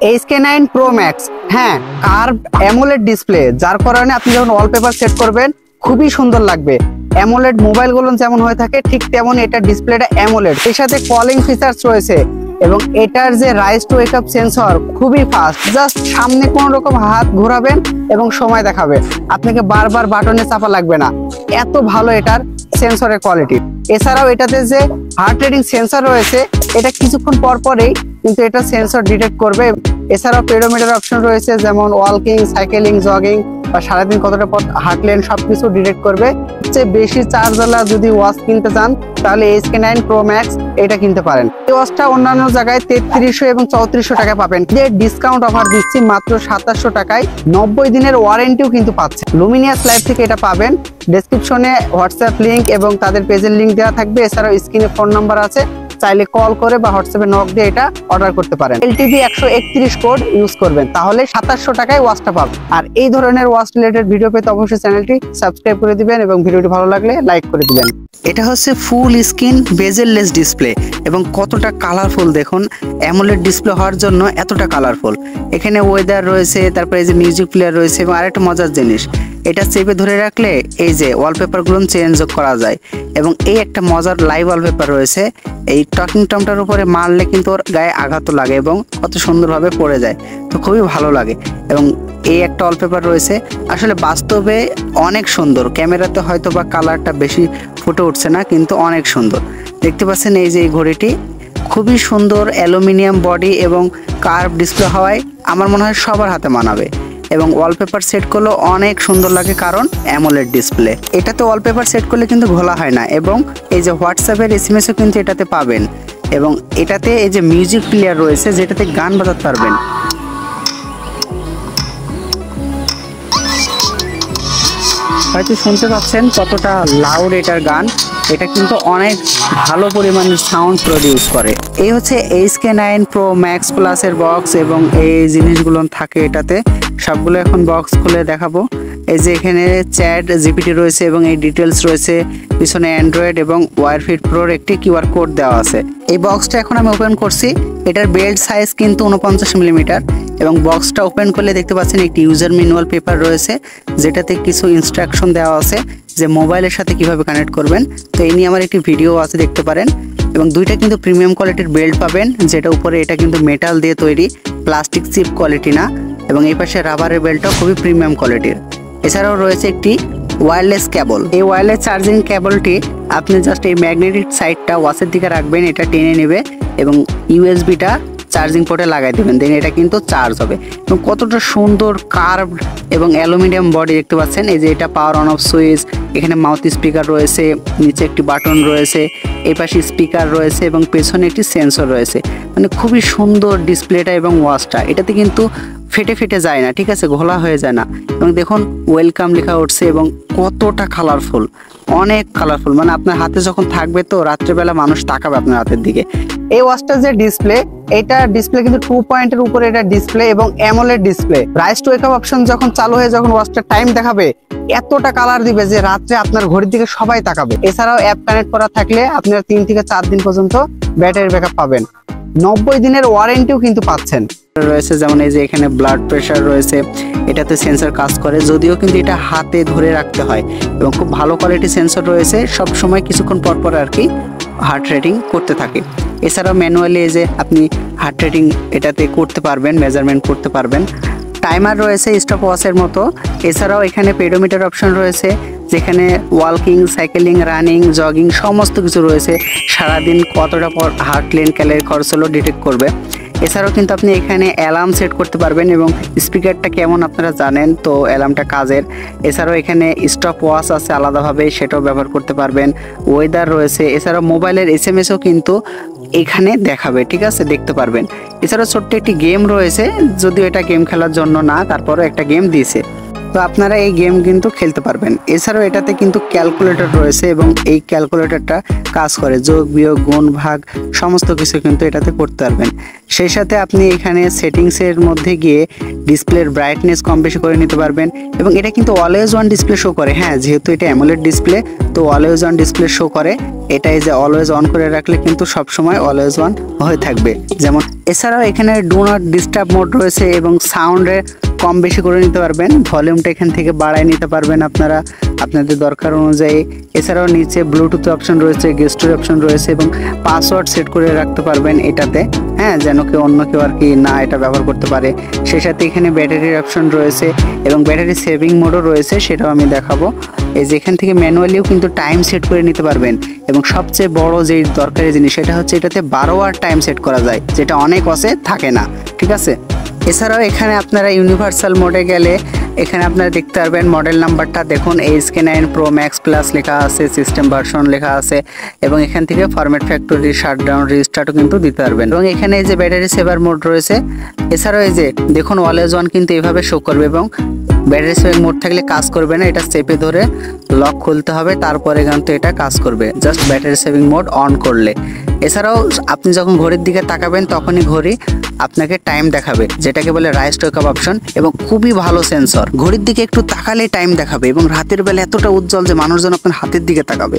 HK9 Pro Max, হ্যাঁ curve AMOLED display, যার কারণে আপনি যখন ওয়ালপেপার সেট করবেন খুবই সুন্দর লাগবে। অ্যামোলেড মোবাইলগুলো যেমন হয়ে থাকে ঠিক তেমন এটা ডিসপ্লেটা অ্যামোলেড। এর সাথে কলিং ফিচার্স রয়েছে এবং এটার যে rise to wake up sensor খুবই ফাস্ট। জাস্ট সামনে কোন রকম হাত ঘোরাবেন এবং সময় দেখাবে, আপনাকে বারবার বাটনে চাপা লাগবে না। এত ভালো এটার সেন্সরের কোয়ালিটি। এছাড়াও এটাতে যে হার্ট রেটিং সেন্সর রয়েছে, এটা কিছুক্ষণ পর পরেই কিন্তু এটা সেন্সর ডিটেক্ট করবে। এছাড়াও পেডোমিটার অপশন রয়েছে, যেমন ওয়াকিং, সাইকেলিং, জগিং বা সারাদিন কতটা পথ হাঁটলেন সবকিছু ডিটেক্ট করবে। সবচেয়ে বেশি চার্জওয়ালা যদি ওয়াচ কিনতে চান তাহলে HK9 Pro Max এটা কিনতে পারেন। এই ওয়াচটা অন্যান্য জায়গায় 3300 এবং 3400 টাকা পাবেন, যে ডিসকাউন্ট অফার দিচ্ছি মাত্র 2700 টাকায়। 90 দিনের ওয়ারেন্টিও কিন্তু পাচ্ছেন। লুমিনিয়াস লাইভ থেকে এটা পাবেন। ডেসক্রিপশনে হোয়াটসঅ্যাপ লিংক এবং তাদের পেজের লিংক দেওয়া থাকবে। এছাড়াও স্ক্রিনে ফোন নাম্বার আছে, চাইলে কল করে বা হোয়াটসঅ্যাপে নক দিয়ে এটা অর্ডার করতে পারেন। LTV 131 কোড ইউজ করবেন, তাহলে 2700 টাকায় ওয়াচটা পাবেন। আর এই ধরনের ওয়াচ রিলেটেড ভিডিও পেতে অবশ্যই চ্যানেলটি সাবস্ক্রাইব করে দিবেন এবং ভিডিওটি ভালো লাগলে লাইক করে দিবেন। এটা হচ্ছে ফুল স্ক্রিন বেজেললেস ডিসপ্লে এবং কতটা কালারফুল দেখুন। অ্যামোলেড ডিসপ্লে হওয়ার জন্য এতটা কালারফুল। এখানে ওয়েদার রয়েছে, তারপরে এই যে মিউজিক প্লেয়ার রয়েছে এবং আরেকটা মজার জিনিস, এটা চেপে ধরে রাখলে এই যে ওয়ালপেপারগুলো চেঞ্জ করা যায়। এবং এই একটা মজার লাইভ ওয়ালপেপার রয়েছে, এই টকিং টমটার উপরে মারলে কিন্তু ওর গায়ে আঘাত লাগে এবং কত সুন্দরভাবে পড়ে যায়, তো খুবই ভালো লাগে। এবং এই একটা ওয়ালপেপার রয়েছে, আসলে বাস্তবে অনেক সুন্দর। ক্যামেরাতে হয়তো বা কালারটা বেশি ফুটে উঠছে না, কিন্তু অনেক সুন্দর। দেখতে পাচ্ছেন এই যে এই ঘড়িটি খুবই সুন্দর, অ্যালুমিনিয়াম বডি এবং কার্ভ ডিসপ্লে হওয়ায় আমার মনে হয় সবার হাতে মানাবে। এবং ওয়ালপেপার সেট করলেও অনেক সুন্দর লাগে, কারণ অ্যামোলেড ডিসপ্লে। এটাতে ওয়ালপেপার সেট করলে কিন্তু ঘোলা হয় না। এবং এই যে হোয়াটসঅ্যাপের SMS-ও কিন্তু এটাতে পাবেন। এবং এটাতে এই যে মিউজিক প্লেয়ার রয়েছে, যেটাতে গান বাজাতে পারবেন। হয়তো শুনতে পাচ্ছেন কতটা লাউড এটার গান। এটা কিন্তু অনেক ভালো পরিমাণের সাউন্ড প্রডিউস করে। এই হচ্ছে HK9 Pro Max Plus এর বক্স এবং এই জিনিসগুলো থাকে এটাতে। সবগুলো এখন বক্স খুলে দেখাবো। এই যে এখানে চ্যাট GPT রয়েছে এবং এই ডিটেলস রয়েছে। পিছনে অ্যান্ড্রয়েড এবং ওয়্যারফিট প্রোর একটি QR কোড দেওয়া আছে। এই বক্সটা এখন আমি ওপেন করছি। এটার বেল্ট সাইজ কিন্তু 49 মিলিমিটার এবং বক্সটা ওপেন করলে দেখতে পাচ্ছেন একটি ইউজার ম্যানুয়াল পেপার রয়েছে, যেটাতে কিছু ইনস্ট্রাকশন দেওয়া আছে যে মোবাইলের সাথে কিভাবে কানেক্ট করবেন। তো এই নিয়ে আমার একটি ভিডিও আছে, দেখতে পারেন। এবং দুইটা কিন্তু প্রিমিয়াম কোয়ালিটির বেল্ট পাবেন, যেটা উপরে এটা কিন্তু মেটাল দিয়ে তৈরি, প্লাস্টিক চিপ কোয়ালিটি না। এবং এই পাশে রাবারের বেল্টটাও খুবই প্রিমিয়াম কোয়ালিটির। এছাড়াও রয়েছে একটি ওয়্যারলেস কেবল। এই ওয়্যারলেস চার্জিং কেবলটি আপনি জাস্ট এই ম্যাগনেটিক সাইডটা ওয়াচের দিকে রাখবেন, এটা টেনে নেবে এবং USB-টা চার্জিং পোর্টে লাগাই দেবেন, দেন এটা কিন্তু চার্জ হবে। এবং কতটা সুন্দর কার্ভ এবং অ্যালুমিনিয়াম বডি দেখতে পাচ্ছেন। এই যে এটা পাওয়ার অন অফ সুইচ, এখানে মাউথ স্পিকার রয়েছে, নিচে একটি বাটন রয়েছে, এই পাশে স্পিকার রয়েছে এবং পেছনে একটি সেন্সর রয়েছে। মানে খুবই সুন্দর ডিসপ্লেটা এবং ওয়াচটা। এটাতে কিন্তু ফেটে ফেটে যায় না, ঠিক আছে, ঘোলা হয়ে যায় না। এবং দেখুন ওয়েলকাম লেখা উঠছে এবং কতটা কালারফুল, অনেক কালারফুল। মানে আপনার হাতে যখন থাকবে তো রাত্রেবেলা মানুষ তাকাবে আপনার হাতের দিকে। এই ওয়াচটার যে ডিসপ্লে, এটা ডিসপ্লে কিন্তু 2 পয়েন্টের উপরে এটা ডিসপ্লে এবং AMOLED display. Rise to wake up option যখন চালু হয়ে যখন ওয়াচটা টাইম দেখাবে, এতটা কালার দিবে যে রাত্রে আপনার ঘড়ির দিকে সবাই তাকাবে। এছাড়াও অ্যাপ কানেক্ট করা থাকলে আপনারা 3 থেকে 4 দিন পর্যন্ত ব্যাটারি ব্যাকআপ পাবেন। 90 দিনের ওয়ারেন্টিও কিন্তু পাচ্ছেন রয়েছে। যেমন এই যে এখানে ব্লাড প্রেশার রয়েছে, এটাতে সেন্সর কাজ করে, যদিও কিন্তু এটা হাতে ধরে রাখতে হয়। এবং খুব ভালো কোয়ালিটি সেন্সর রয়েছে, সব সময় কিছুক্ষণ পর পর আর কি হার্ট রেটিং করতে থাকে। এছাড়াও ম্যানুয়ালি এই যে আপনি হার্ট রেটিং এটাতে করতে পারবেন, মেজারমেন্ট করতে পারবেন। টাইমার রয়েছে স্টপ ওয়াচের মতো। এছাড়াও এখানে পেডোমিটার অপশন রয়েছে, যেখানে ওয়াকিং, সাইকেলিং, রানিং, জগিং সমস্ত কিছু রয়েছে। সারাদিন কতটা পর হাঁটলেন, ক্যালোরি খরচ হলো ডিটেক্ট করবে। এছাড়াও কিন্তু আপনি এখানে অ্যালার্ম সেট করতে পারবেন এবং স্পিকারটা কেমন আপনারা জানেন, তো অ্যালার্মটা কাজের। এছাড়াও এখানে স্টপ ওয়াচ আছে আলাদাভাবে, সেটাও ব্যবহার করতে পারবেন। ওয়েদার রয়েছে, এছাড়াও মোবাইলের SMS-ও কিন্তু এখানে দেখাবে, ঠিক আছে, দেখতে পারবেন। এছাড়াও ছোট্ট একটি গেম রয়েছে, যদিও এটা গেম খেলার জন্য না, তারপরও একটা গেম দিয়েছে। তো আপনারা এই গেম কিন্তু খেলতে পারবেন। এছাড়াও এটাতে কিন্তু ক্যালকুলেটর রয়েছে এবং এই ক্যালকুলেটরটা কাজ করে যোগ বিয়োগ গুণ ভাগ সমস্ত কিছু কিন্তু এটাতে করতে পারবেন। সেই সাথে আপনি এখানে সেটিংসের মধ্যে গিয়ে ডিসপ্লের ব্রাইটনেস কম বেশি করে নিতে পারবেন এবং এটা কিন্তু অলওয়েজ অন ডিসপ্লে শো করে। হ্যাঁ, যেহেতু এটা অ্যামোলেড ডিসপ্লে তো অলওয়েজ অন ডিসপ্লে শো করে। এটাই যে অলওয়েজ অন করে রাখলে কিন্তু সব সময় অলওয়েজ অন হয়ে থাকবে যেমন। এছাড়াও এখানে ডু নট ডিস্টার্ব মোড রয়েছে এবং সাউন্ডে কম বেশি করে নিতে পারবেন। ভলিউমটা এখান থেকে বাড়ায় নিতে পারবেন আপনারা আপনাদের দরকার অনুযায়ী। এছাড়াও নিচে ব্লুটুথ অপশন রয়েছে, গেস্টুর অপশন রয়েছে এবং পাসওয়ার্ড সেট করে রাখতে পারবেন এটাতে, হ্যাঁ, যেন অন্য কেউ আর কি না এটা ব্যবহার করতে পারে। সেই সাথে এখানে ব্যাটারির অপশন রয়েছে এবং ব্যাটারি সেভিং মোডও রয়েছে, সেটাও আমি দেখাবো। এই যে এখান থেকে ম্যানুয়ালিও কিন্তু টাইম সেট করে নিতে পারবেন এবং সবচেয়ে বড় যে দরকারি জিনিস সেটা হচ্ছে এটাতে 12 আওয়ার টাইম সেট করা যায়, যেটা অনেক অসে থাকে না, ঠিক আছে। এছাড়াও এখানে আপনারা ইউনিভার্সাল মোডে গেলে এখানে আপনারা দেখতে পারবেন মডেল নাম্বারটা দেখুন ASK9 Pro Max Plus লেখা আছে, সিস্টেম ভার্সন লেখা আছে এবং এখান থেকে ফরম্যাট ফ্যাক্টরি শাটডাউন রিস্টার্টও কিন্তু দিতে পারবেন এবং এখানে এই যে ব্যাটারি সেভার মোড রয়েছে। এছাড়াও এই যে দেখুন অলওয়েজ অন কিন্তু এইভাবে শো করবে এবং ব্যাটারি সেভিং মোড থাকলে কাজ করবে না, এটা চেপে ধরে লক খুলতে হবে তারপরে কিন্তু এটা কাজ করবে just battery saving mode on করলে। এছাড়াও আপনি যখন ঘড়ির দিকে তাকাবেন তখনই ঘড়ি আপনাকে টাইম দেখাবে, যেটাকে বলে rise to wake up option এবং খুবই ভালো সেন্সর। ঘড়ির দিকে একটু তাকালে টাইম দেখাবে এবং রাতের বেলা এতটা উজ্জ্বল যে মানুষজন আপনার হাতের দিকে তাকাবে।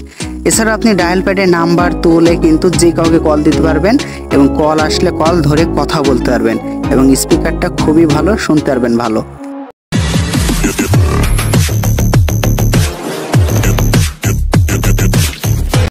এছাড়াও আপনি ডায়াল প্যাডে নাম্বার তুলে কিন্তু যে কাউকে কল দিতে পারবেন এবং কল আসলে কল ধরে কথা বলতে পারবেন এবং স্পিকারটা খুবই ভালো, শুনতে পারবেন ভালো।